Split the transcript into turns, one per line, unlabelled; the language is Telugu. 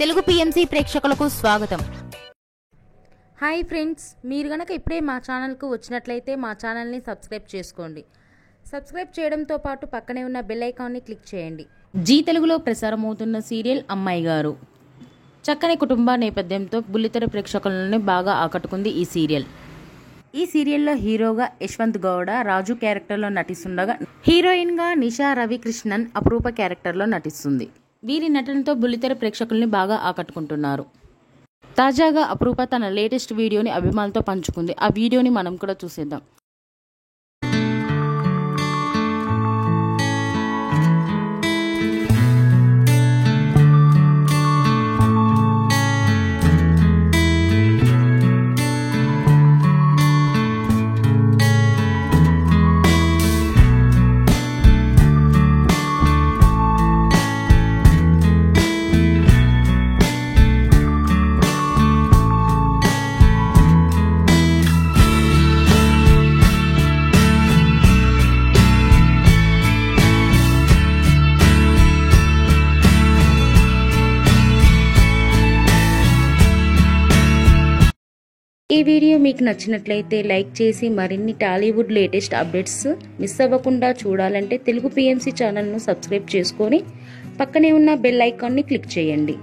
తెలుగు పిఎంసి ప్రేక్షకులకు స్వాగతం.
హాయ్ ఫ్రెండ్స్, మీరు గనక ఇప్పుడే మా ఛానల్కు వచ్చినట్లయితే మా ఛానల్ని సబ్స్క్రైబ్ చేసుకోండి. సబ్స్క్రైబ్ చేయడంతో పాటు పక్కనే ఉన్న బెల్ ఐకాన్ని క్లిక్ చేయండి.
జీ తెలుగులో ప్రసారమవుతున్న సీరియల్ అమ్మాయి గారు. చక్కని కుటుంబ నేపథ్యంతో బుల్లితెర ప్రేక్షకులను బాగా ఆకట్టుకుంది ఈ సీరియల్. ఈ సీరియల్లో హీరోగా యశ్వంత్ గౌడ రాజు క్యారెక్టర్లో నటిస్తుండగా, హీరోయిన్గా నిషా రవికృష్ణన్ అపరూప క్యారెక్టర్లో నటిస్తుంది. వీరి నటనతో బుల్లితెర ప్రేక్షకుల్ని బాగా ఆకట్టుకుంటున్నారు. తాజాగా అపరూప తన లేటెస్ట్ వీడియోని అభిమానులతో పంచుకుంది. ఆ వీడియోని మనం కూడా చూసేద్దాం. ఈ వీడియో మీకు నచ్చినట్లయితే లైక్ చేసి మరిన్ని టాలీవుడ్ లేటెస్ట్ అప్డేట్స్ మిస్ అవ్వకుండా చూడాలంటే తెలుగు పిఎంసి ఛానల్ను సబ్స్క్రైబ్ చేసుకొని పక్కనే ఉన్న బెల్ ఐకాన్ని క్లిక్ చేయండి.